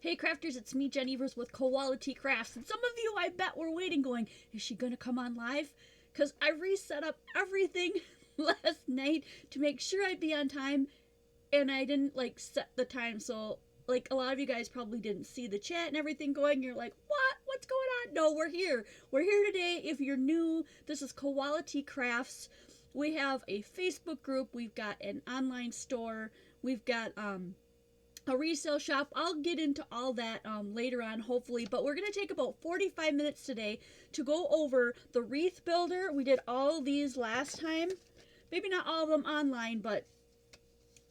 Hey crafters, it's me, Jen Evers with Quality Crafts, and some of you I bet were waiting going, is she gonna come on live? Because I reset up everything last night to make sure I'd be on time, and I didn't like set the time, so like a lot of you guys probably didn't see the chat and everything going. You're like, what? What's going on? No, we're here. We're here today. If you're new, this is Quality Crafts. We have a Facebook group, we've got an online store, we've got a resale shop. I'll get into all that later on, hopefully, but we're going to take about 45 minutes today to go over the wreath builder. We did all these last time, maybe not all of them online, but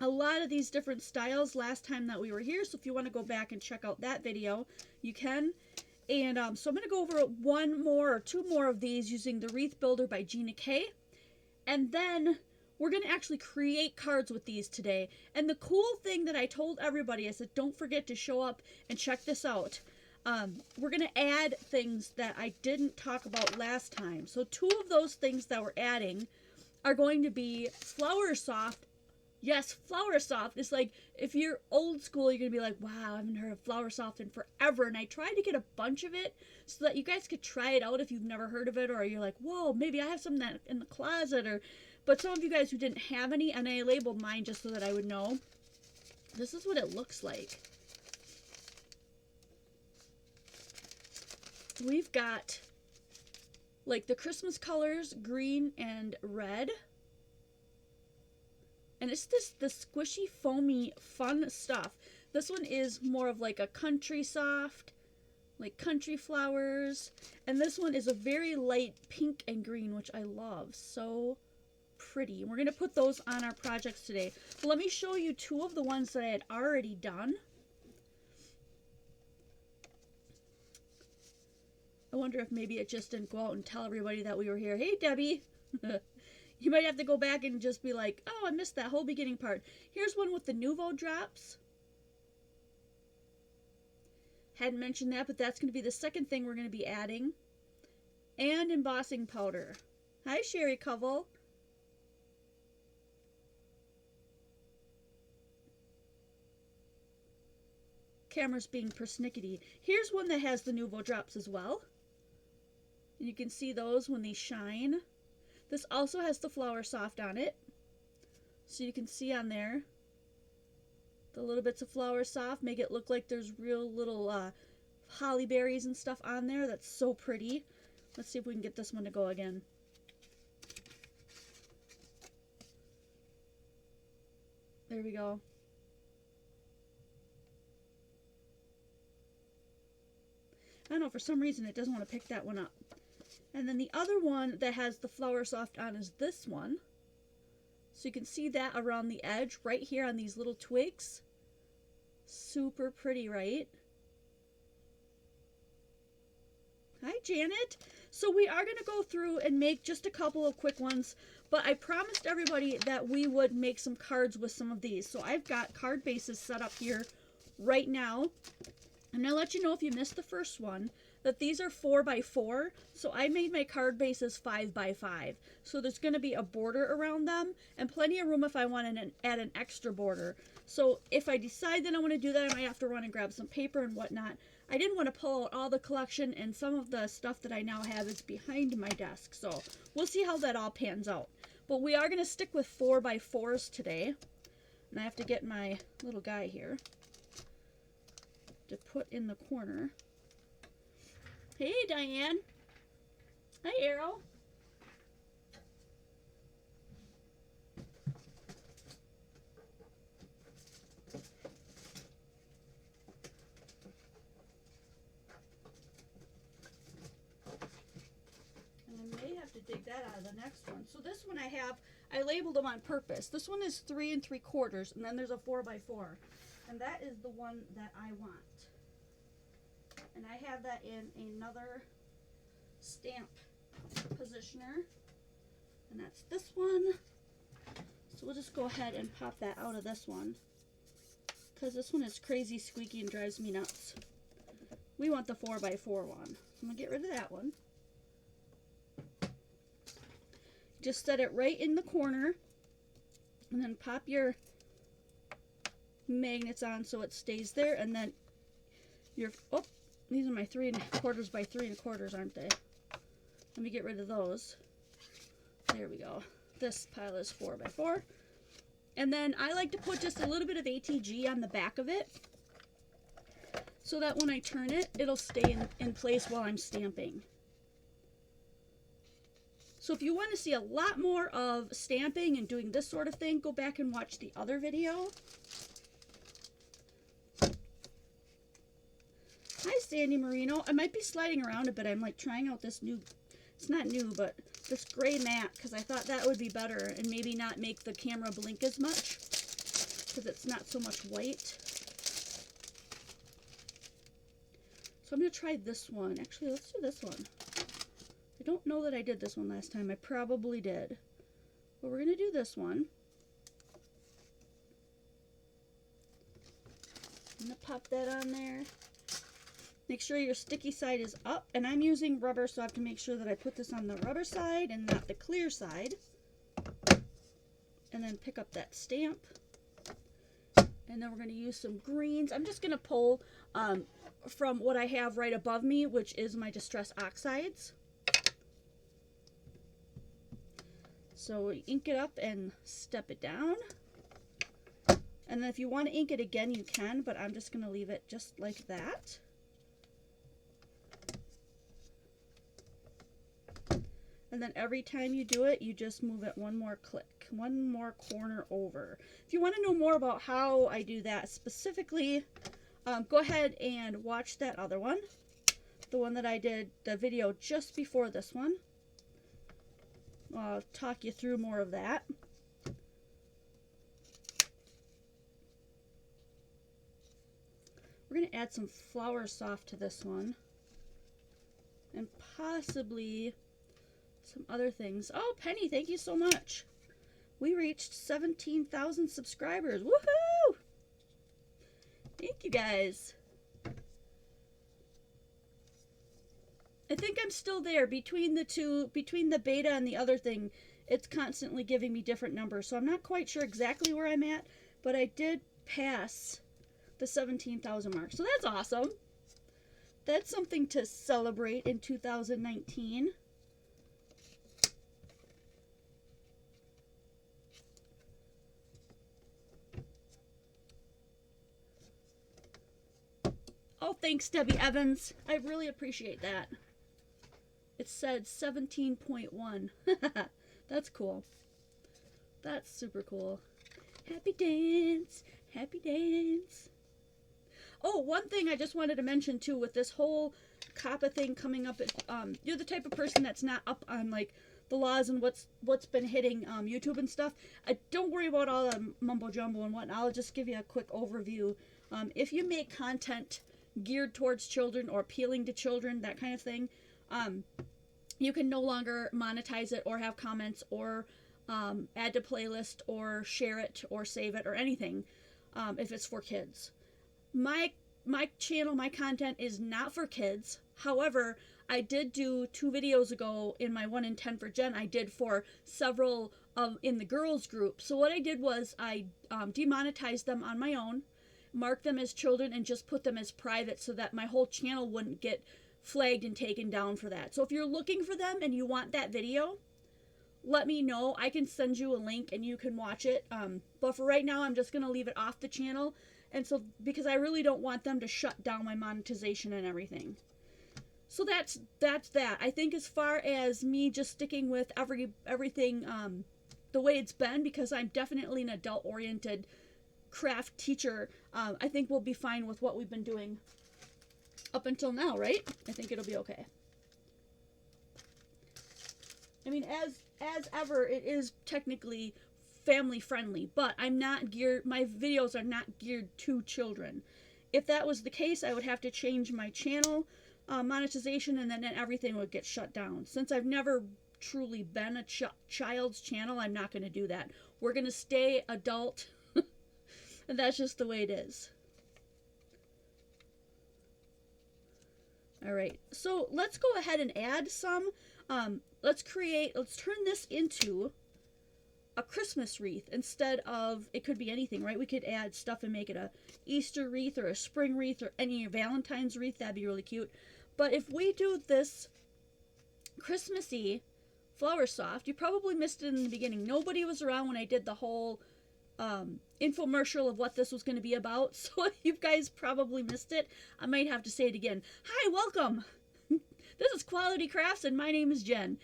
a lot of these different styles last time that we were here. So if you want to go back and check out that video, you can. And so I'm going to go over one more or two more of these using the wreath builder by Gina K. And then we're going to actually create cards with these today. And the cool thing that I told everybody is that don't forget to show up and check this out. We're going to add things that I didn't talk about last time. So two of those things that we're adding are going to be Flower Soft. Yes, Flower Soft is like, if you're old school, you're going to be like, wow, I haven't heard of Flower Soft in forever. And I tried to get a bunch of it so that you guys could try it out if you've never heard of it, or you're like, whoa, maybe I have some that in the closet, or but some of you guys who didn't have any, and I labeled mine just so that I would know. This is what it looks like. We've got like the Christmas colors, green and red. And it's the squishy, foamy, fun stuff. This one is more of like a country soft, like country flowers. And this one is a very light pink and green, which I love. So pretty. We're going to put those on our projects today. But let me show you two of the ones that I had already done. I wonder if maybe it just didn't go out and tell everybody that we were here. Hey, Debbie. You might have to go back and just be like, oh, I missed that whole beginning part. Here's one with the Nuvo drops. Hadn't mentioned that, but that's going to be the second thing we're going to be adding. And embossing powder. Hi, Sherry Covell. Camera's being persnickety. Here's one that has the Nuvo drops as well. And you can see those when they shine. This also has the Flower Soft on it. So you can see on there the little bits of Flower Soft make it look like there's real little holly berries and stuff on there. That's so pretty. Let's see if we can get this one to go again. There we go. I don't know, for some reason it doesn't want to pick that one up. And then the other one that has the Flower Soft on is this one. So you can see that around the edge right here on these little twigs. Super pretty, right? Hi, Janet. So we are going to go through and make just a couple of quick ones, but I promised everybody that we would make some cards with some of these. So I've got card bases set up here right now. I'm going to let you know if you missed the first one that these are 4x4. So I made my card bases 5x5. So there's going to be a border around them and plenty of room if I want to add an extra border. So if I decide that I want to do that, I might have to run and grab some paper and whatnot. I didn't want to pull out all the collection, and some of the stuff that I now have is behind my desk. So we'll see how that all pans out. But we are going to stick with 4x4s today. And I have to get my little guy here to put in the corner. Hey, Diane. Hi, Arrow. And I may have to dig that out of the next one. So this one I labeled them on purpose. This one is 3 3/4, and then there's a 4x4. And that is the one that I want. And I have that in another stamp positioner. And that's this one. So we'll just go ahead and pop that out of this one, because this one is crazy squeaky and drives me nuts. We want the 4x4 one. So I'm going to get rid of that one. Just set it right in the corner. And then pop your magnets on so it stays there. And then oh, these are my 3 1/4 by 3 1/4, aren't they? Let me get rid of those. There we go. This pile is 4 by 4. And then I like to put just a little bit of ATG on the back of it, so that when I turn it, it'll stay in place while I'm stamping. So if you want to see a lot more of stamping and doing this sort of thing, go back and watch the other video. Hi, Sandy Marino. I might be sliding around a bit. I'm like trying out this new, it's not new, but this gray mat, because I thought that would be better and maybe not make the camera blink as much, because it's not so much white. So I'm going to try this one. Actually, let's do this one. I don't know that I did this one last time. I probably did. But we're going to do this one. I'm going to pop that on there. Make sure your sticky side is up. And I'm using rubber, so I have to make sure that I put this on the rubber side and not the clear side. And then pick up that stamp. And then we're going to use some greens. I'm just going to pull from what I have right above me, which is my Distress Oxides. So ink it up and step it down. And then if you want to ink it again, you can, but I'm just going to leave it just like that. And then every time you do it, you just move it one more click, one more corner over. If you want to know more about how I do that specifically, go ahead and watch that other one. The one that I did the video just before this one. I'll talk you through more of that. We're going to add some Flower Soft to this one. And possibly some other things. Oh, Penny, thank you so much. We reached 17,000 subscribers. Woohoo! Thank you guys. I think I'm still there. Between the two, between the beta and the other thing, it's constantly giving me different numbers. So I'm not quite sure exactly where I'm at, but I did pass the 17,000 mark. So that's awesome. That's something to celebrate in 2019. Oh, thanks, Debbie Evans. I really appreciate that. It said 17.1. That's cool. That's super cool. Happy dance. Happy dance. Oh, one thing I just wanted to mention, too, with this whole COPPA thing coming up, you're the type of person that's not up on, like, the laws and what's been hitting YouTube and stuff. Don't worry about all the mumbo-jumbo and whatnot. I'll just give you a quick overview. If you make content geared towards children or appealing to children, that kind of thing, you can no longer monetize it or have comments or add to playlist or share it or save it or anything if it's for kids. My channel, my content is not for kids. However, I did do 2 videos ago in my 1 in 10 for Jen. I did for several in the girls group. So what I did was I demonetized them on my own, marked them as children, and just put them as private so that my whole channel wouldn't get flagged and taken down for that. So if you're looking for them and you want that video, let me know. I can send you a link and you can watch it. But for right now, I'm just going to leave it off the channel. And so, because I really don't want them to shut down my monetization and everything. So that's that. I think as far as me just sticking with everything the way it's been, because I'm definitely an adult-oriented craft teacher, I think we'll be fine with what we've been doing up until now, right? I think it'll be okay. I mean, as ever, it is technically family friendly, but I'm not geared, my videos are not geared to children. If that was the case, I would have to change my channel monetization, and then everything would get shut down. Since I've never truly been a child's channel, I'm not going to do that. We're going to stay adult, and that's just the way it is. All right, so let's go ahead and add some. Let's turn this into a Christmas wreath instead of, it could be anything, right? We could add stuff and make it a Easter wreath or a spring wreath or any Valentine's wreath. That'd be really cute. But if we do this Christmassy Flower Soft, you probably missed it in the beginning. Nobody was around when I did the whole infomercial of what this was going to be about. So if you guys probably missed it, I might have to say it again. Hi, welcome. This is Quality Crafts and my name is Jen.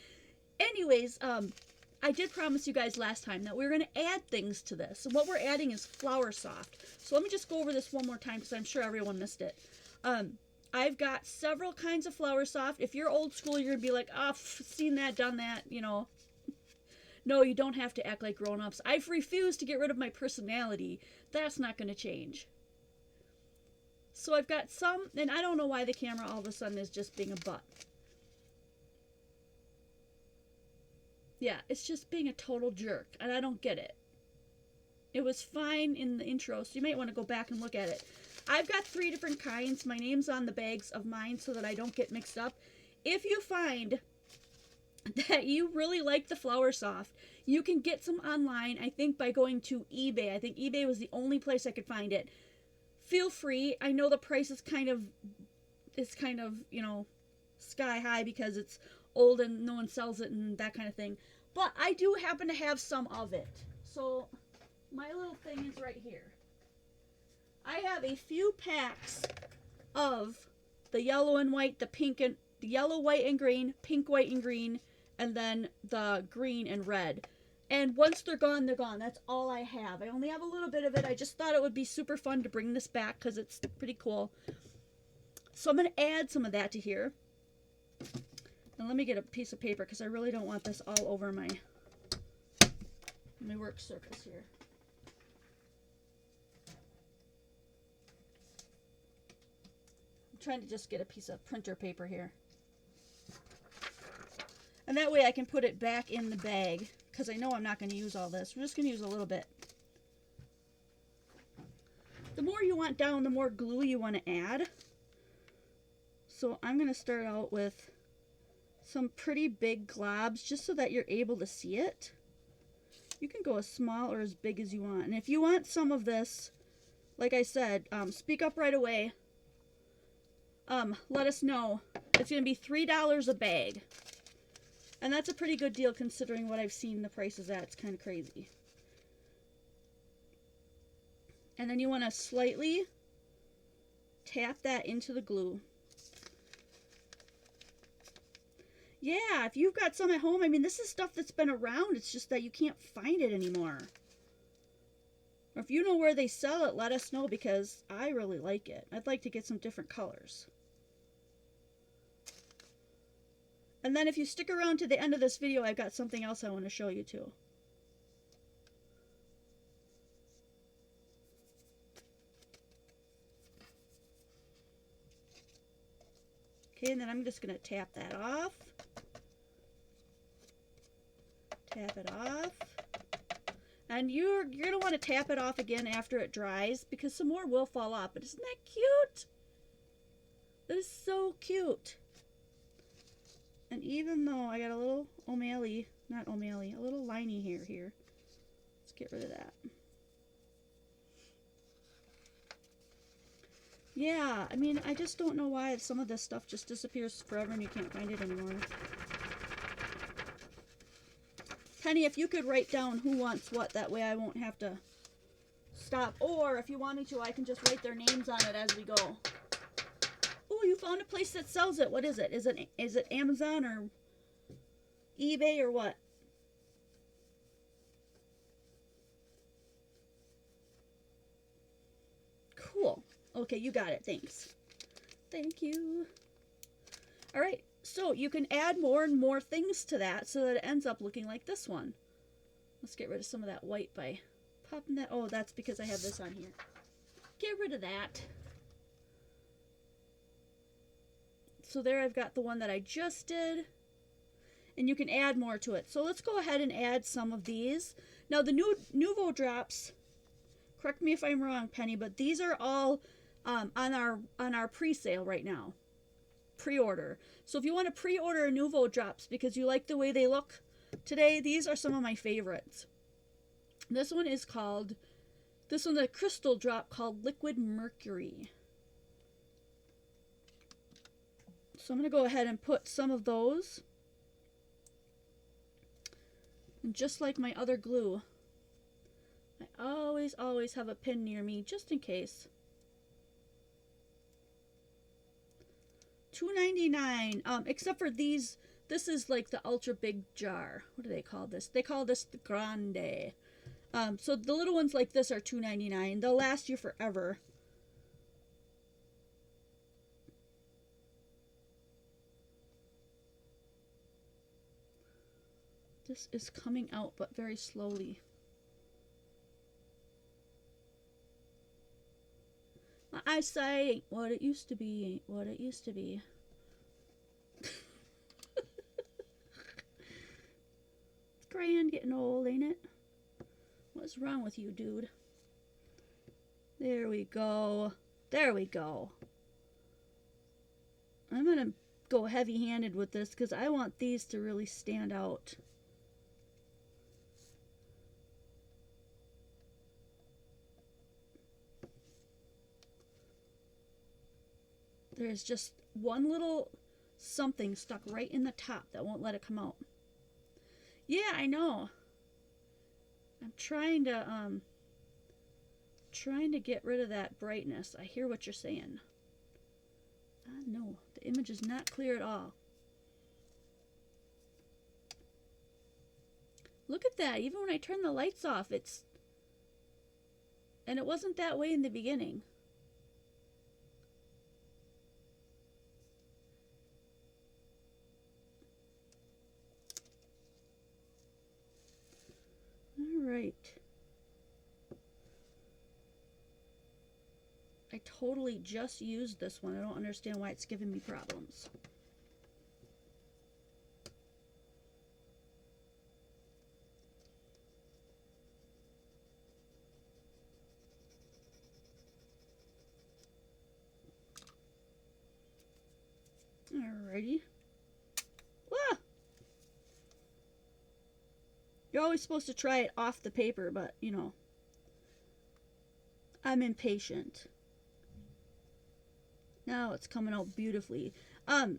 Anyways, I did promise you guys last time that we were going to add things to this. And what we're adding is Flower Soft. So let me just go over this one more time because I'm sure everyone missed it. I've got several kinds of Flower Soft. If you're old school, you're going to be like, oh, seen that, done that, you know. No, you don't have to act like grown-ups. I've refused to get rid of my personality. That's not going to change. So I've got some, and I don't know why the camera all of a sudden is just being a butt. Yeah, it's just being a total jerk, and I don't get it. It was fine in the intro, so you might want to go back and look at it. I've got 3 different kinds. My name's on the bags of mine so that I don't get mixed up. If you find that you really like the Flower Soft, you can get some online, I think by going to eBay. I think eBay was the only place I could find it. Feel free. I know the price is kind of, you know, sky high because it's old and no one sells it and that kind of thing. But I do happen to have some of it. So my little thing is right here. I have a few packs of the yellow and white, the pink and the yellow, white, and green, pink, white, and green, and then the green and red. And once they're gone, they're gone. That's all I have. I only have a little bit of it. I just thought it would be super fun to bring this back because it's pretty cool. So I'm going to add some of that to here. And let me get a piece of paper because I really don't want this all over my work surface here. I'm trying to just get a piece of printer paper here. And that way I can put it back in the bag because I know I'm not going to use all this. We're just going to use a little bit. The more you want down, the more glue you want to add. So I'm going to start out with some pretty big globs just so that you're able to see it. You can go as small or as big as you want. And if you want some of this, like I said, speak up right away. Let us know. It's going to be $3 a bag. And that's a pretty good deal considering what I've seen the prices at. It's kind of crazy. And then you want to slightly tap that into the glue. Yeah, if you've got some at home, I mean, this is stuff that's been around. It's just that you can't find it anymore. Or if you know where they sell it, let us know because I really like it. I'd like to get some different colors. And then if you stick around to the end of this video, I've got something else I want to show you too. Okay, and then I'm just going to tap that off. Tap it off. And you're going to want to tap it off again after it dries because some more will fall off. But isn't that cute? That is so cute. And even though I got a little O'Malley, not O'Malley, a little liney hair here. Let's get rid of that. Yeah, I mean, I just don't know why some of this stuff just disappears forever and you can't find it anymore. Penny, if you could write down who wants what, that way I won't have to stop. Or if you want me to, I can just write their names on it as we go. Oh, you found a place that sells it. What is it? Is it Amazon or eBay or what? Cool. Okay, you got it. Thanks. Thank you. All right. So you can add more and more things to that so that it ends up looking like this one. Let's get rid of some of that white by popping that. Oh, that's because I have this on here. Get rid of that. So there I've got the one that I just did. And you can add more to it. So let's go ahead and add some of these. Now the Nuvo drops, correct me if I'm wrong, Penny, but these are all on our pre-sale right now. Pre-order. So if you want to pre-order Nuvo drops because you like the way they look today, these are some of my favorites. This one is called, this one's a crystal drop called Liquid Mercury. So I'm going to go ahead and put some of those. And just like my other glue, I always have a pin near me just in case. $2.99. Except for these, this is like the ultra big jar. What do they call this? They call this the grande. So the little ones like this are $2.99. They'll last you forever. This is coming out, but very slowly. My eyesight ain't what it used to be, ain't what it used to be. It's grand getting old, ain't it? What's wrong with you, dude? There we go. There we go. I'm gonna go heavy-handed with this because I want these to really stand out. There's just one little something stuck right in the top that won't let it come out. Yeah, I know. I'm trying to get rid of that brightness. I hear what you're saying. No, the image is not clear at all. Look at that. Even when I turn the lights off, it's... And it wasn't that way in the beginning. Alright. I totally just used this one. I don't understand why it's giving me problems. Alrighty. Ah! You're always supposed to try it off the paper, but, you know, I'm impatient. Now it's coming out beautifully. Don't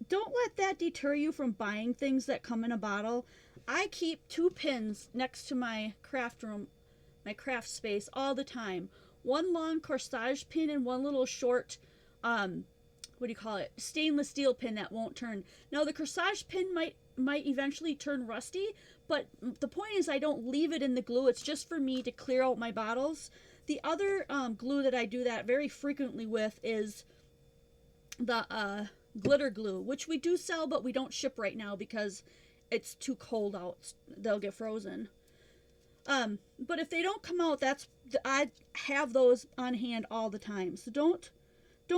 let that deter you from buying things that come in a bottle. I keep 2 pins next to my craft room, my craft space all the time. One long corsage pin and one little short, what do you call it? Stainless steel pin that won't turn. Now the corsage pin might eventually turn rusty, but the point is I don't leave it in the glue. It's just for me to clear out my bottles. The other glue that I do that very frequently with is the glitter glue, which we do sell, but we don't ship right now because it's too cold out. They'll get frozen. But if they don't come out, I have those on hand all the time. So don't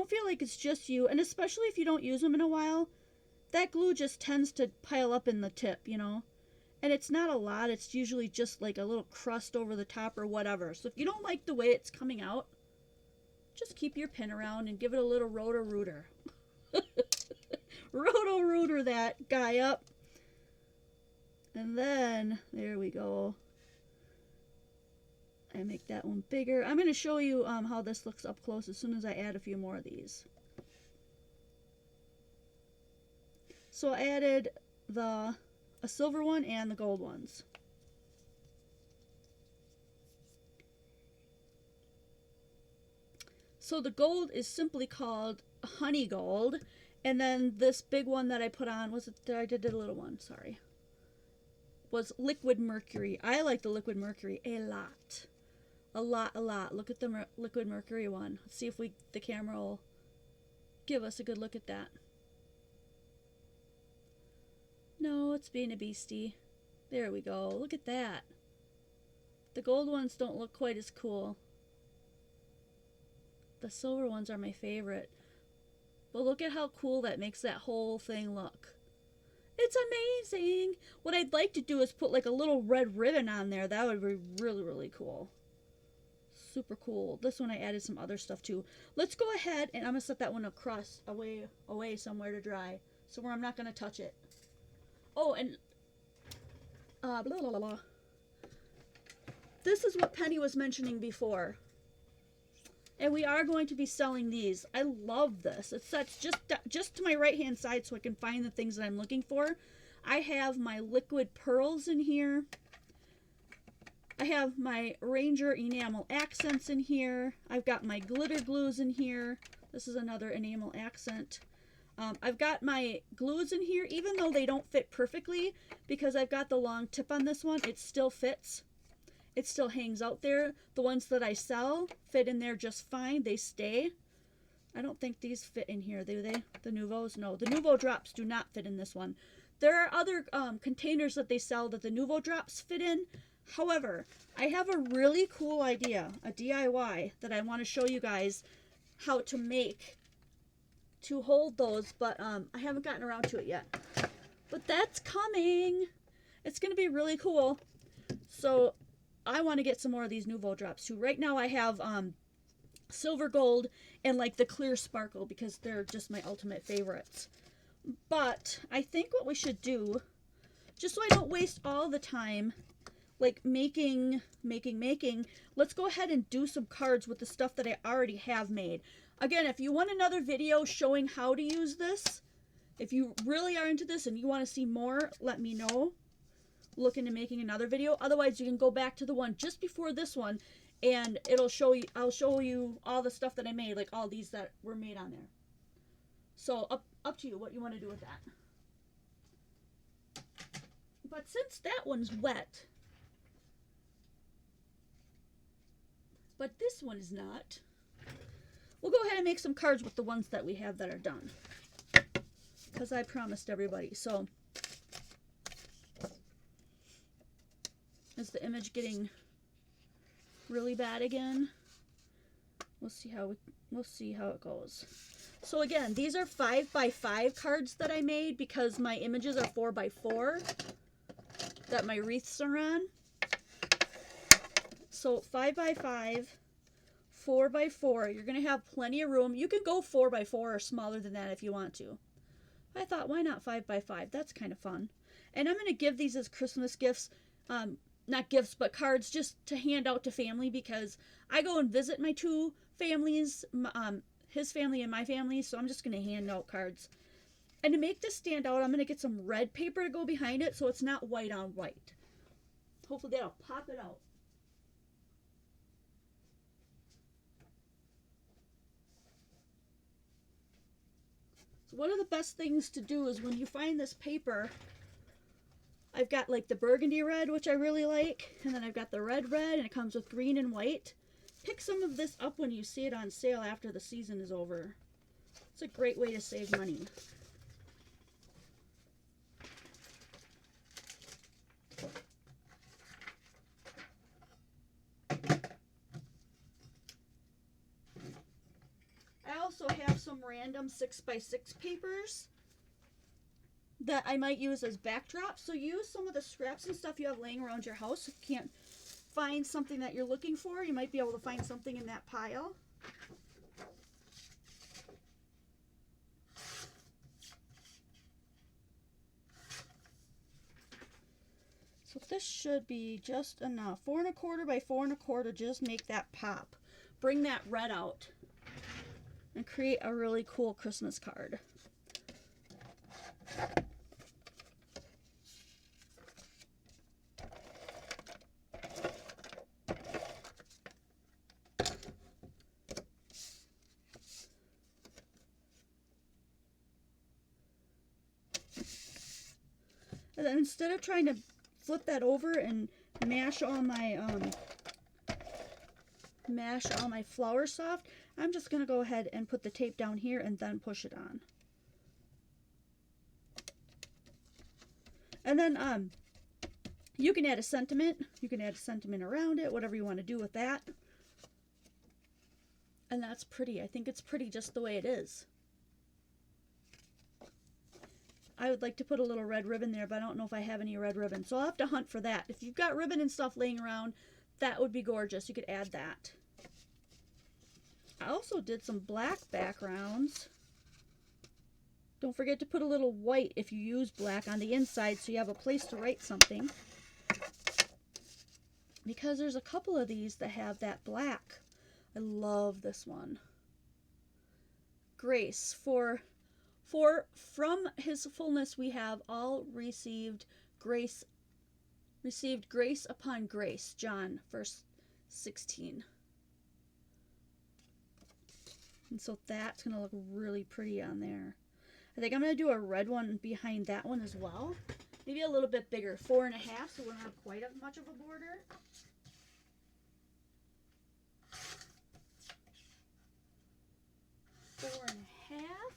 feel like it's just you, and especially if you don't use them in a while, that glue just tends to pile up in the tip, you know. And it's not a lot. It's usually just like a little crust over the top or whatever. So if you don't like the way it's coming out, just keep your pin around and give it a little roto-rooter. Roto-rooter that guy up. And then, there we go. I make that one bigger. I'm going to show you how this looks up close as soon as I add a few more of these. So I added a silver one and the gold ones. So the gold is simply called honey gold, and then this big one that I put on I did a little one, sorry, was liquid mercury. I like the liquid mercury a lot. A lot. Look at the liquid mercury one. Let's see if the camera will give us a good look at that. No, it's being a beastie. There we go. Look at that. The gold ones don't look quite as cool. The silver ones are my favorite. But look at how cool that makes that whole thing look. It's amazing. What I'd like to do is put like a little red ribbon on there. That would be really, really cool. Super cool. This one I added some other stuff too. Let's go ahead and I'm going to set that one across away somewhere to dry. So where I'm not going to touch it. Oh, and blah, blah, blah, blah. this is what Penny was mentioning before. And we are going to be selling these. I love this. It's set just to my right-hand side so I can find the things that I'm looking for. I have my liquid pearls in here. I have my Ranger enamel accents in here. I've got my glitter glues in here. This is another enamel accent. I've got my glues in here, even though they don't fit perfectly, because I've got the long tip on this one, it still fits. It still hangs out there. The ones that I sell fit in there just fine. They stay. I don't think these fit in here, do they? The Nuvos? No, the Nuvo drops do not fit in this one. There are other containers that they sell that the Nuvo drops fit in. However, I have a really cool idea, a DIY, that I want to show you guys how to make to hold those, but I haven't gotten around to it yet. But that's coming. It's going to be really cool. So I want to get some more of these Nuvo drops too. Right now I have silver gold and like the clear sparkle because they're just my ultimate favorites. But I think what we should do, just so I don't waste all the time like making, let's go ahead and do some cards with the stuff that I already have made. Again, if you want another video showing how to use this, if you really are into this and you want to see more, let me know. Look into making another video. Otherwise, you can go back to the one just before this one and it'll show you, I'll show you all the stuff that I made, like all these that were made on there. So up to you what you want to do with that. But since that one's wet, but this one is not, we'll go ahead and make some cards with the ones that we have that are done. Because I promised everybody. So, is the image getting really bad again? We'll see how it goes. So again, these are 5x5 cards that I made because my images are 4x4 that my wreaths are on. So 5x5, 4x4, you're going to have plenty of room. You can go 4x4 or smaller than that if you want to. I thought, why not 5x5? That's kind of fun. And I'm going to give these as Christmas gifts. Not gifts, but cards just to hand out to family because I go and visit my two families, his family and my family, so I'm just going to hand out cards. And to make this stand out, I'm going to get some red paper to go behind it so it's not white on white. Hopefully that'll pop it out. So one of the best things to do is when you find this paper, I've got like the burgundy red, which I really like, and then I've got the red, and it comes with green and white. Pick some of this up when you see it on sale after the season is over. It's a great way to save money. I also have some random 6x6 papers that I might use as backdrops. So use some of the scraps and stuff you have laying around your house. If you can't find something that you're looking for, you might be able to find something in that pile. So this should be just enough. 4 1/4 by 4 1/4, just make that pop. Bring that red out and create a really cool Christmas card. And then instead of trying to flip that over and mash all my flour soft, I'm just going to go ahead and put the tape down here and then push it on. And then you can add a sentiment. You can add a sentiment around it, whatever you want to do with that. And that's pretty. I think it's pretty just the way it is. I would like to put a little red ribbon there, but I don't know if I have any red ribbon. So I'll have to hunt for that. If you've got ribbon and stuff laying around, that would be gorgeous. You could add that. I also did some black backgrounds. Don't forget to put a little white if you use black on the inside so you have a place to write something. because there's a couple of these that have that black. I love this one. Grace, for from his fullness we have all received grace upon grace. John verse 16. And so that's going to look really pretty on there. I think I'm going to do a red one behind that one as well. Maybe a little bit bigger, 4.5, so we don't have quite as much of a border. Four and a half.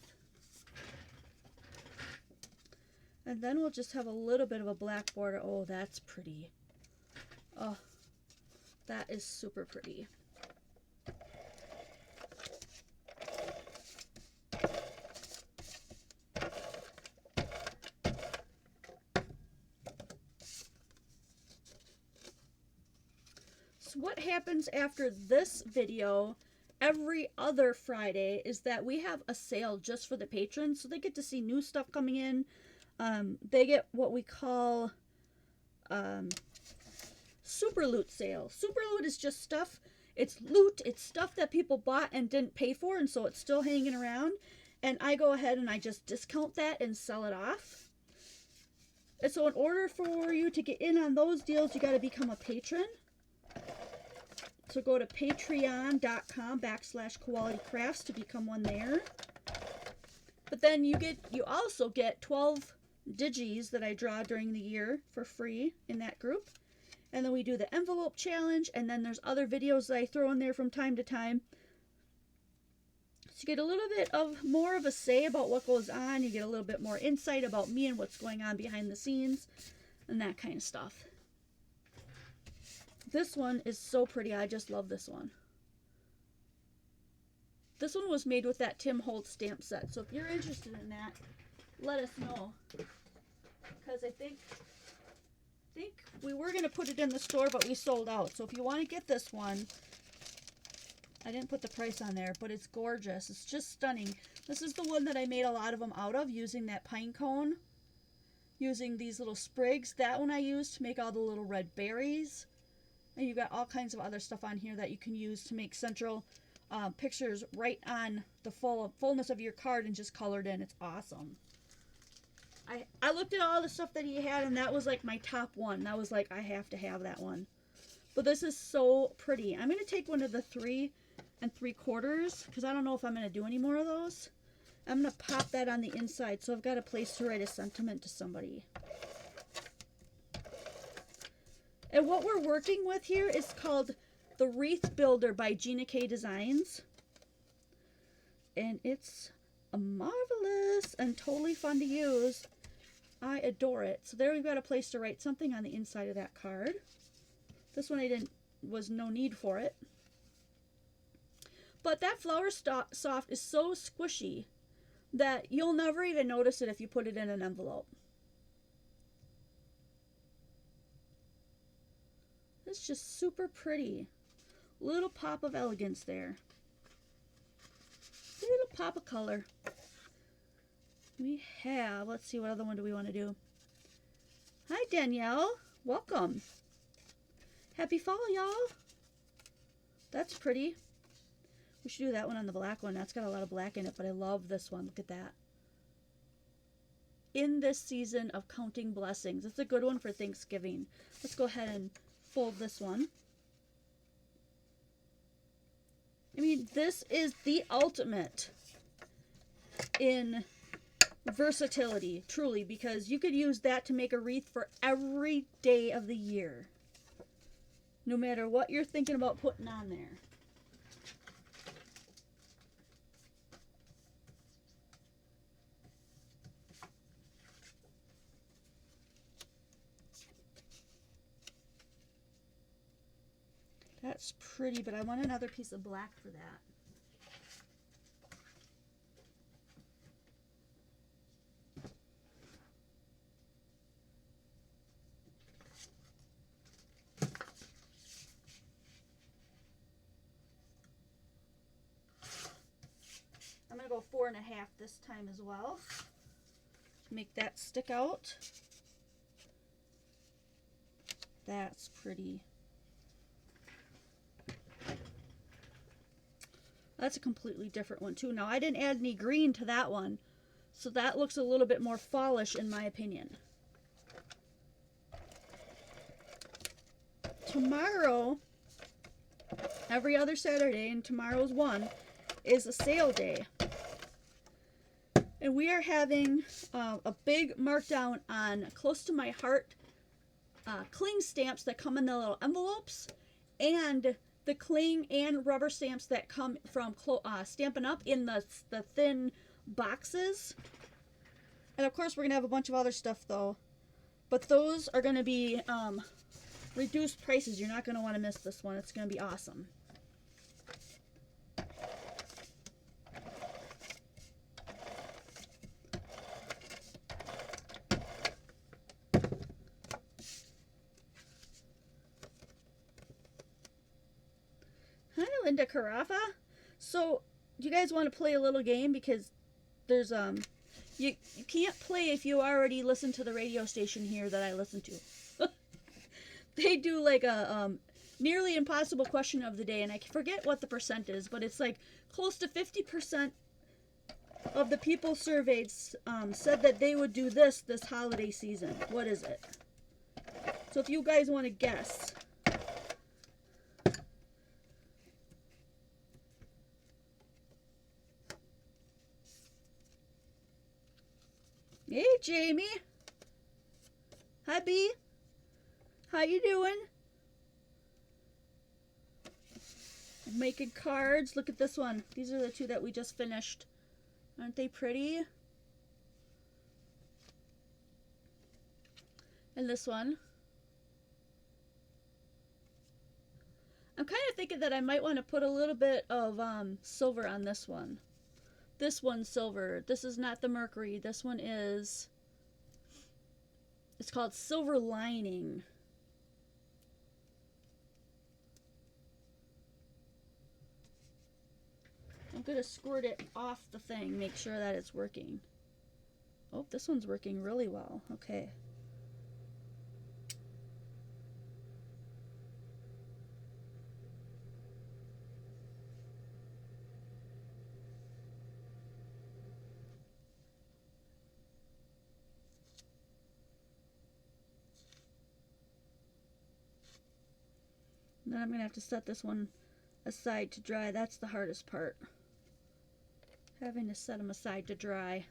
And then we'll just have a little bit of a black border. Oh, that's pretty. Oh, that is super pretty. So what happens after this video every other Friday is that we have a sale just for the patrons, so they get to see new stuff coming in. They get what we call super loot sale. Super loot is just stuff. It's loot. It's stuff that people bought and didn't pay for, and so it's still hanging around. And I go ahead and I just discount that and sell it off. And so in order for you to get in on those deals, you got to become a patron. So go to patreon.com/qualitycrafts to become one there. But then you also get 12 digis that I draw during the year for free in that group. And then we do the envelope challenge, and then there's other videos that I throw in there from time to time. So you get a little bit of more of a say about what goes on. You get a little bit more insight about me and what's going on behind the scenes and that kind of stuff. This one is so pretty. I just love this one. This one was made with that Tim Holtz stamp set. So if you're interested in that, let us know. Because I think we were going to put it in the store, but we sold out. So if you want to get this one, I didn't put the price on there, but it's gorgeous. It's just stunning. This is the one that I made a lot of them out of, using that pine cone, using these little sprigs. That one I used to make all the little red berries. And you've got all kinds of other stuff on here that you can use to make central pictures right on the fullness of your card and just colored in. It's awesome. I looked at all the stuff that he had, and that was like my top one. That was like, I have to have that one. But this is so pretty. I'm going to take one of the 3 3/4 because I don't know if I'm going to do any more of those. I'm going to pop that on the inside so I've got a place to write a sentiment to somebody. And what we're working with here is called the Wreath Builder by Gina K Designs. And it's marvelous and totally fun to use. I adore it. So there we've got a place to write something on the inside of that card. This one was no need for it. But that Flower Soft is so squishy that you'll never even notice it if you put it in an envelope. It's just super pretty. Little pop of elegance there. Little pop of color. We have, let's see, what other one do we want to do? Hi, Danielle. Welcome. Happy fall, y'all. That's pretty. We should do that one on the black one. That's got a lot of black in it, but I love this one. Look at that. In this season of counting blessings. It's a good one for Thanksgiving. Let's go ahead and fold this one. I mean, this is the ultimate in versatility, truly, because you could use that to make a wreath for every day of the year, no matter what you're thinking about putting on there. That's pretty, but I want another piece of black for that. I'm going to go 4.5 this time as well. Make that stick out. That's pretty. That's a completely different one too. Now I didn't add any green to that one, so that looks a little bit more fallish in my opinion. Tomorrow, every other Saturday, and tomorrow's one, is a sale day. And we are having a big markdown on Close to My Heart cling stamps that come in the little envelopes, and the cling and rubber stamps that come from Stampin' Up! In the thin boxes. And of course we're going to have a bunch of other stuff though. But those are going to be reduced prices. You're not going to want to miss this one. It's going to be awesome. Hi, Linda Carafa. So, do you guys want to play a little game? Because there's you can't play if you already listen to the radio station here that I listen to. They do like a nearly impossible question of the day, and I forget what the percent is, but it's like close to 50% of the people surveyed said that they would do this holiday season. What is it? So if you guys want to guess. Hey, Jamie. Hi, B. How you doing? I'm making cards. Look at this one. These are the two that we just finished. Aren't they pretty? And this one. I'm kind of thinking that I might want to put a little bit of silver on this one. This one's silver. This is not the mercury. This one is... It's called Silver Lining. I'm going to squirt it off the thing, make sure that it's working. Oh, this one's working really well. Okay. Then I'm going to have to set this one aside to dry. That's the hardest part. Having to set them aside to dry.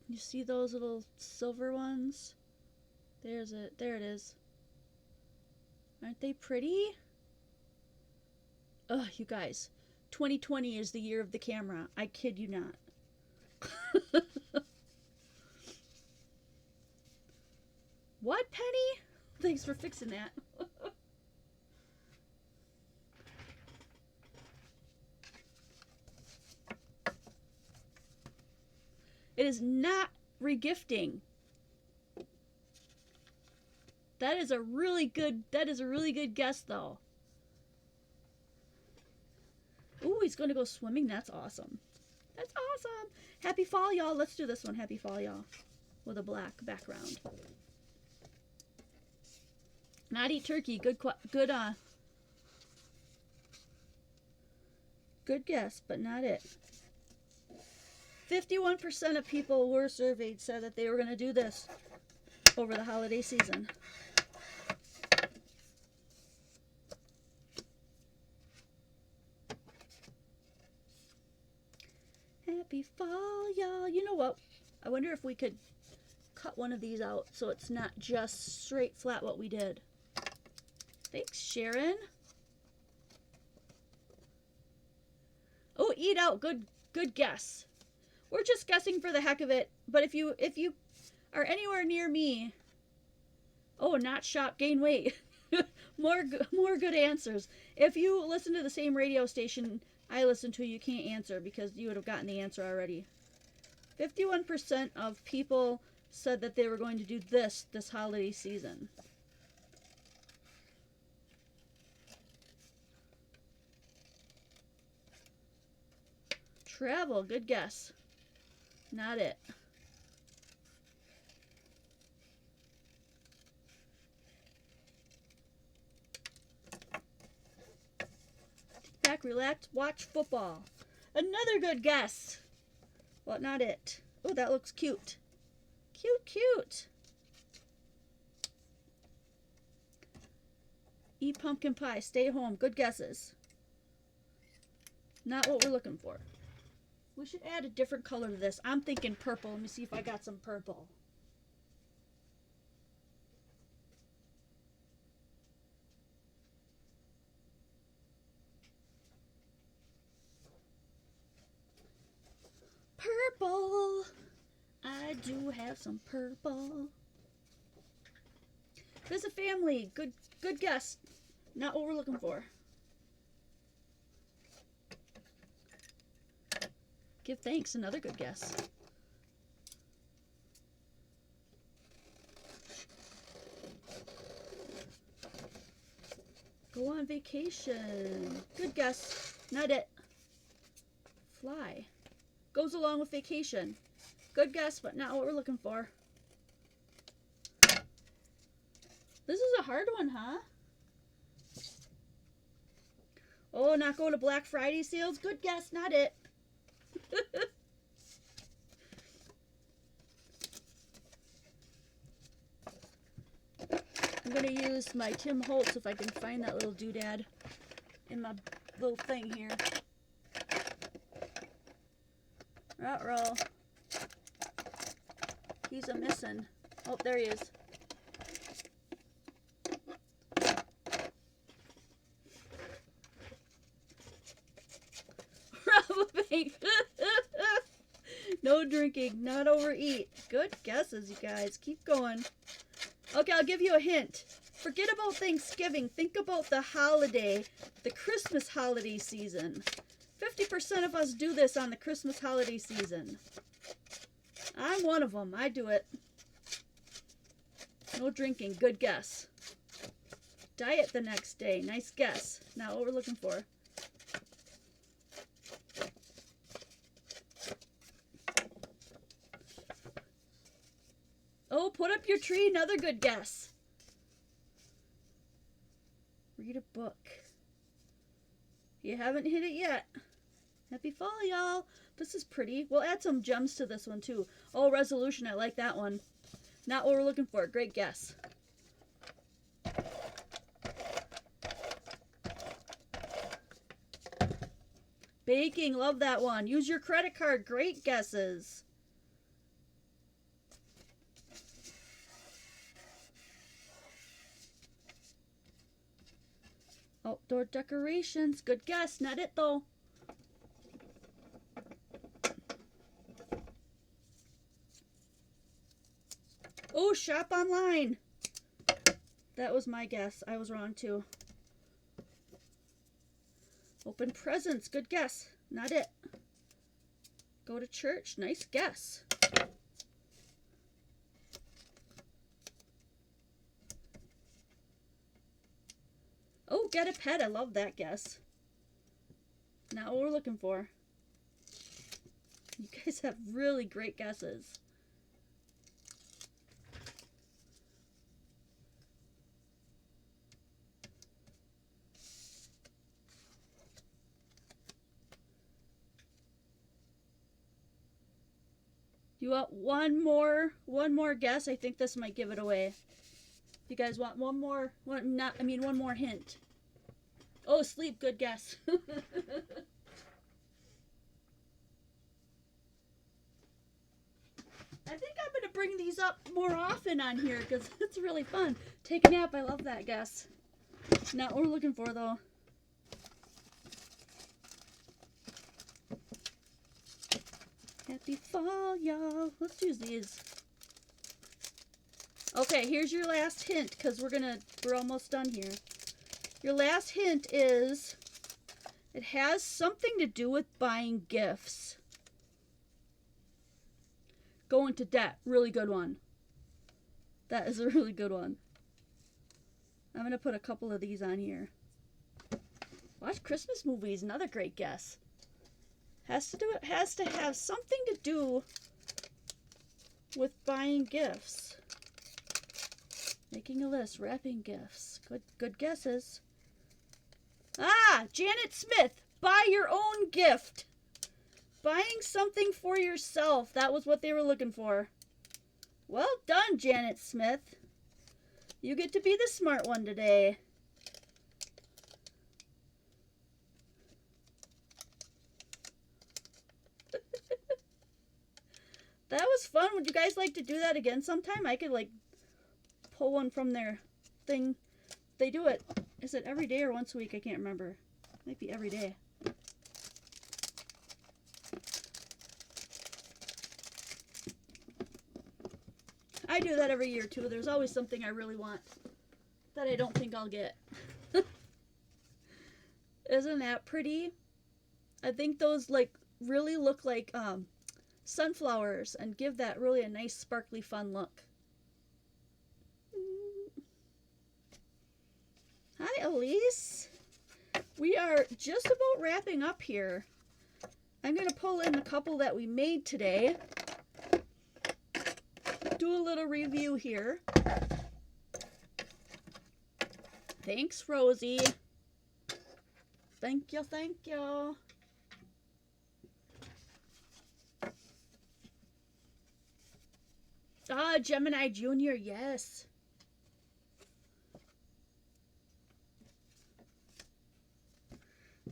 You see those little silver ones? There's it. There it is. Aren't they pretty? Ugh, you guys. 2020 is the year of the camera. I kid you not. What, Penny? Thanks for fixing that. It is not regifting. That is a really good guess though. Ooh, he's gonna go swimming. That's awesome. That's awesome. Happy fall, y'all. Let's do this one. Happy fall, y'all. With a black background. Not eat turkey. Good guess, but not it. 51% of people were surveyed said that they were going to do this over the holiday season. Happy fall, y'all. You know what? I wonder if we could cut one of these out so it's not just straight flat what we did. Thanks, Sharon. Oh, eat out. Good guess. We're just guessing for the heck of it. But if you are anywhere near me, oh, not shop, gain weight. more good answers. If you listen to the same radio station I listen to, you can't answer because you would have gotten the answer already. 51% of people said that they were going to do this holiday season. Travel, good guess. Not it. back, relax, watch football. Another good guess. Well, not it. Oh, that looks cute. Cute, cute. Eat pumpkin pie, stay home. Good guesses. Not what we're looking for. We should add a different color to this. I'm thinking purple. Let me see if I got some purple. Purple. I do have some purple. There's a family. Good guess. Not what we're looking for. Give thanks. Another good guess. Go on vacation. Good guess. Not it. Fly. Goes along with vacation. Good guess, but not what we're looking for. This is a hard one, huh? Oh, not go to Black Friday sales? Good guess, not it. I'm going to use my Tim Holtz if I can find that little doodad in my little thing here. Ruh-roh. He's a missing. Oh, there he is. Probably. No drinking, not overeat. Good guesses, you guys. Keep going. Okay, I'll give you a hint. Forget about Thanksgiving. Think about the holiday, the Christmas holiday season. 50% of us do this on the Christmas holiday season. I'm one of them. I do it. No drinking. Good guess. Diet the next day. Nice guess. Not what we're looking for. Oh, put up your tree. Another good guess. Read a book. You haven't hit it yet. Happy fall, y'all. This is pretty. We'll add some gems to this one, too. Oh, resolution. I like that one. Not what we're looking for. Great guess. Baking. Love that one. Use your credit card. Great guesses. Outdoor decorations. Good guess. Not it, though. Oh, shop online. That was my guess. I was wrong, too. Open presents. Good guess. Not it. Go to church. Nice guess. Oh, get a pet. I love that guess. Not what we're looking for. You guys have really great guesses. You want one more guess? I think this might give it away. You guys want one more? One more hint. Oh, sleep. Good guess. I think I'm going to bring these up more often on here because it's really fun. Take a nap. I love that guess. Not what we're looking for, though. Happy fall, y'all. Let's use these. Okay, here's your last hint because we're almost done here. Your last hint is it has something to do with buying gifts. Go into debt. Really good one. That is a really good one. I'm going to put a couple of these on here. Watch Christmas movies. Another great guess. Has to have something to do with buying gifts. Making a list, wrapping gifts. Good guesses. Ah, Janet Smith. buy your own gift. Buying something for yourself. That was what they were looking for. Well done, Janet Smith. You get to be the smart one today. That was fun. Would you guys like to do that again sometime? I could like pull one from their thing. They do it. Is it every day or once a week? I can't remember. Might be every day. I do that every year too. There's always something I really want that I don't think I'll get. Isn't that pretty? I think those like really look like sunflowers and give that really a nice sparkly fun look. Hi Elise. We are just about wrapping up here. I'm going to pull in a couple that we made today. Do a little review here. Thanks, Rosie. Thank you, thank you. Ah, Gemini Junior, yes.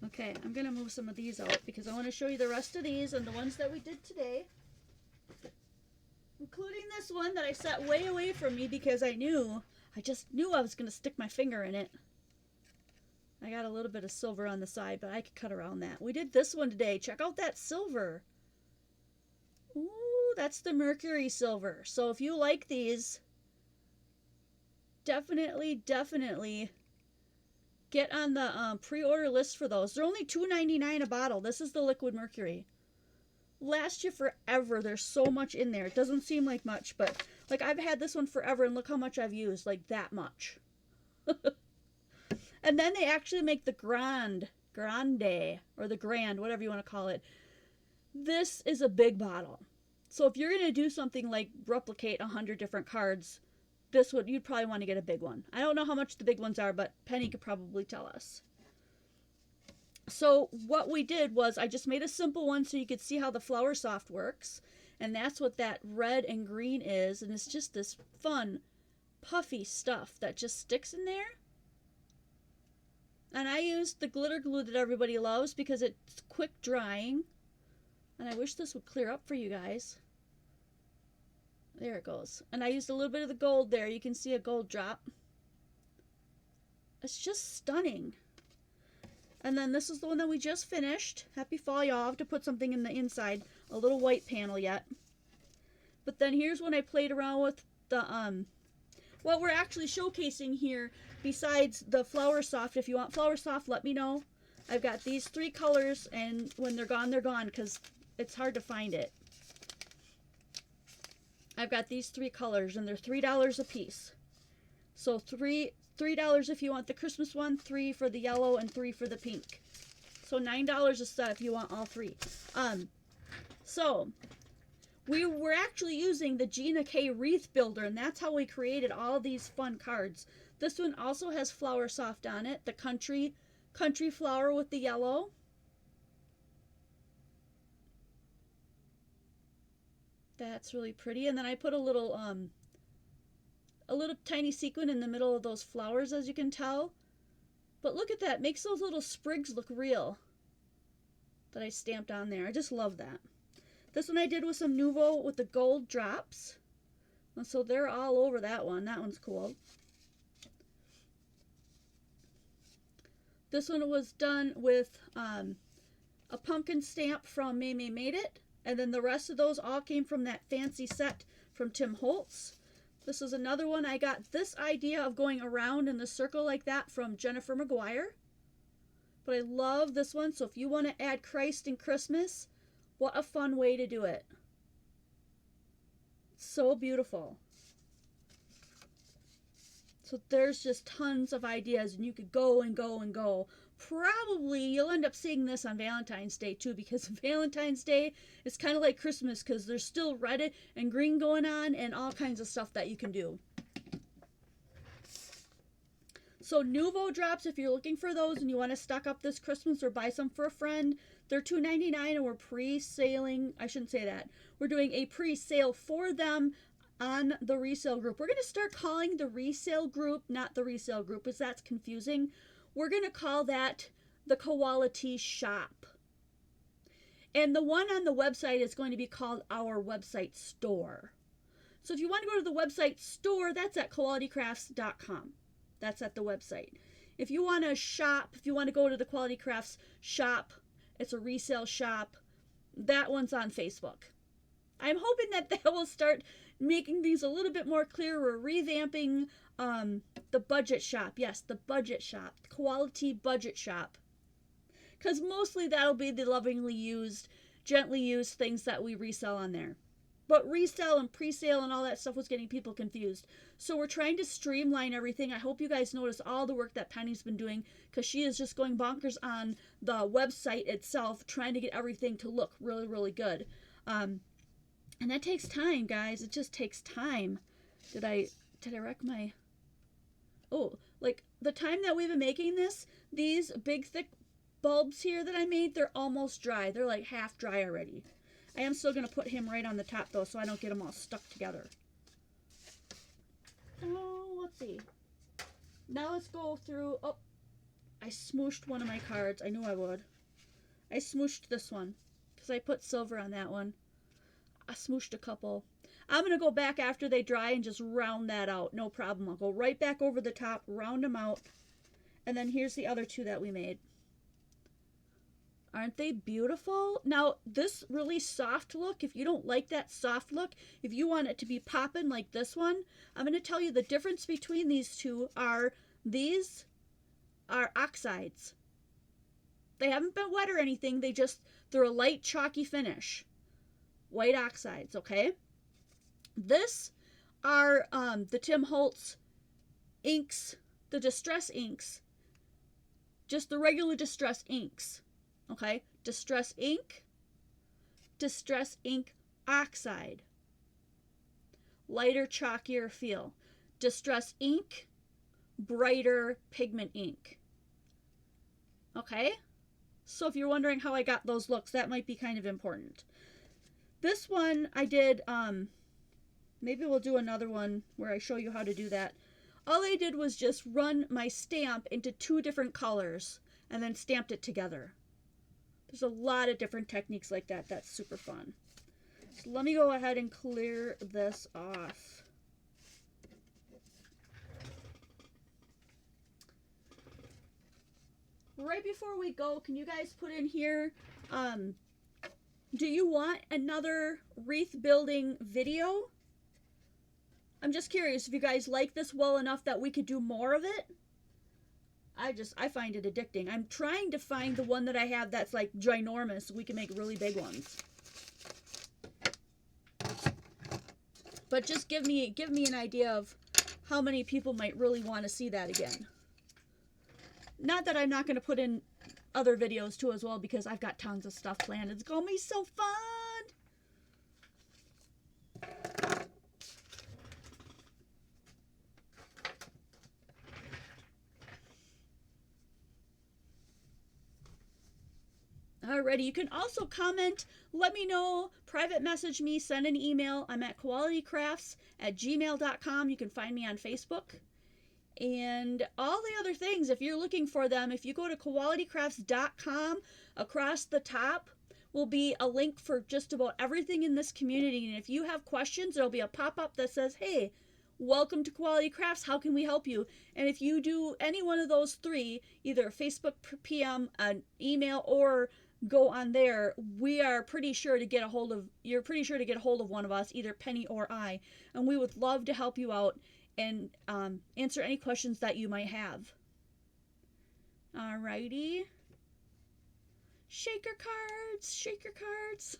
Okay, I'm going to move some of these out because I want to show you the rest of these and the ones that we did today. Including this one that I set way away from me because I just knew I was going to stick my finger in it. I got a little bit of silver on the side, but I could cut around that. We did this one today. Check out that silver. Ooh, that's the Mercury silver. So if you like these, definitely get on the pre-order list for those. They're only $2.99 a bottle. This is the liquid mercury. Last you forever. There's so much in there. It doesn't seem like much, but like I've had this one forever and look how much I've used. Like that much. And then they actually make the grande, or the grand, whatever you want to call it. This is a big bottle. So if you're going to do something like replicate 100 different cards, this would, you'd probably want to get a big one. I don't know how much the big ones are, but Penny could probably tell us. So what we did was I just made a simple one so you could see how the Flower Soft works. And that's what that red and green is. And it's just this fun, puffy stuff that just sticks in there. And I used the glitter glue that everybody loves because it's quick drying. And I wish this would clear up for you guys. There it goes. And I used a little bit of the gold there. You can see a gold drop. It's just stunning. And then this is the one that we just finished. Happy fall, y'all. I have to put something in the inside. A little white panel yet. But then here's when I played around with the, what we're actually showcasing here, besides the Flower Soft. If you want Flower Soft, let me know. I've got these 3 colors, and when they're gone, because it's hard to find it. I've got these 3 colors, and they're $3 a piece. So $3 if you want the Christmas one, 3 for the yellow, and 3 for the pink. So $9 a set if you want all 3. So we were actually using the Gina K Wreath builder, and that's how we created all these fun cards. This one also has Flower Soft on it, the country flower with the yellow. That's really pretty. And then I put a little tiny sequin in the middle of those flowers, as you can tell. But look at that. Makes those little sprigs look real that I stamped on there. I just love that. This one I did with some Nuvo with the gold drops. And so they're all over that one. That one's cool. This one was done with a pumpkin stamp from May Made It. And then the rest of those all came from that fancy set from Tim Holtz. This is another one. I got this idea of going around in the circle like that from Jennifer McGuire. But I love this one. So if you want to add Christ in Christmas, what a fun way to do it. So beautiful. So there's just tons of ideas, and you could go and go and go. Probably you'll end up seeing this on Valentine's Day too, because Valentine's Day is kind of like Christmas because there's still red and green going on and all kinds of stuff that you can do. So Nuvo drops, if you're looking for those and you want to stock up this Christmas or buy some for a friend, they're $2.99 and we're pre-saling. I shouldn't say that. We're doing a pre-sale for them on the resale group. We're going to start calling the resale group, not the resale group, because that's confusing. We're going to call that the Quality Shop. And the one on the website is going to be called our website store. So if you want to go to the website store, that's at qualitycrafts.com. That's at the website. If you want to shop, if you want to go to the Quality Crafts shop, it's a resale shop, that one's on Facebook. I'm hoping that will start making these a little bit more clear. We're revamping the budget shop. Yes, the budget shop. Quality budget shop. Because mostly that'll be the lovingly used, gently used things that we resell on there. But resale and pre-sale and all that stuff was getting people confused. So we're trying to streamline everything. I hope you guys notice all the work that Penny's been doing, because she is just going bonkers on the website itself, trying to get everything to look really, really good. And that takes time, guys. It just takes time. Did I wreck my... Oh, like the time that we've been making this, these big, thick bulbs here that I made, they're almost dry. They're like half dry already. I am still going to put him right on the top, though, so I don't get them all stuck together. Oh, let's see. Now let's go through... Oh, I smooshed one of my cards. I knew I would. I smooshed this one, because I put silver on that one. I smooshed a couple. I'm going to go back after they dry and just round that out. No problem. I'll go right back over the top, round them out. And then here's the other two that we made. Aren't they beautiful? Now, this really soft look, if you don't like that soft look, if you want it to be popping like this one, I'm going to tell you the difference between these two are these are Oxides. They haven't been wet or anything. They're a light chalky finish. White Oxides, okay? This are the Tim Holtz inks, the Distress inks. Just the regular Distress inks. Okay, Distress Ink Oxide. Lighter, chalkier feel. Distress Ink, brighter pigment ink. Okay, so if you're wondering how I got those looks, that might be kind of important. This one I did, maybe we'll do another one where I show you how to do that. All I did was just run my stamp into 2 different colors and then stamped it together. There's a lot of different techniques like that. That's super fun. So let me go ahead and clear this off. Right before we go, can you guys put in here, do you want another wreath building video? I'm just curious if you guys like this well enough that we could do more of it. I find it addicting. I'm trying to find the one that I have that's like ginormous so we can make really big ones. But just give me an idea of how many people might really want to see that again. Not that I'm not going to put in other videos too as well, because I've got tons of stuff planned. It's going to be so fun. Alrighty, you can also comment, let me know, private message me, send an email. I'm at qualitycrafts@gmail.com. You can find me on Facebook. And all the other things, if you're looking for them, if you go to qualitycrafts.com, across the top will be a link for just about everything in this community. And if you have questions, there'll be a pop-up that says, hey, welcome to Quality Crafts, how can we help you? And if you do any one of those 3, either Facebook PM, an email, or go on there, we are pretty sure to get a hold of, you're pretty sure to get a hold of one of us, either Penny or I, and we would love to help you out and answer any questions that you might have. Alrighty. Shaker cards, shaker cards.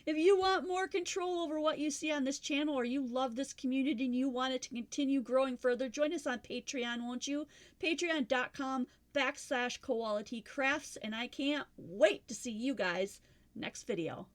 If you want more control over what you see on this channel, or you love this community and you want it to continue growing further, join us on Patreon, won't you? Patreon.com/qualitycrafts, and I can't wait to see you guys next video.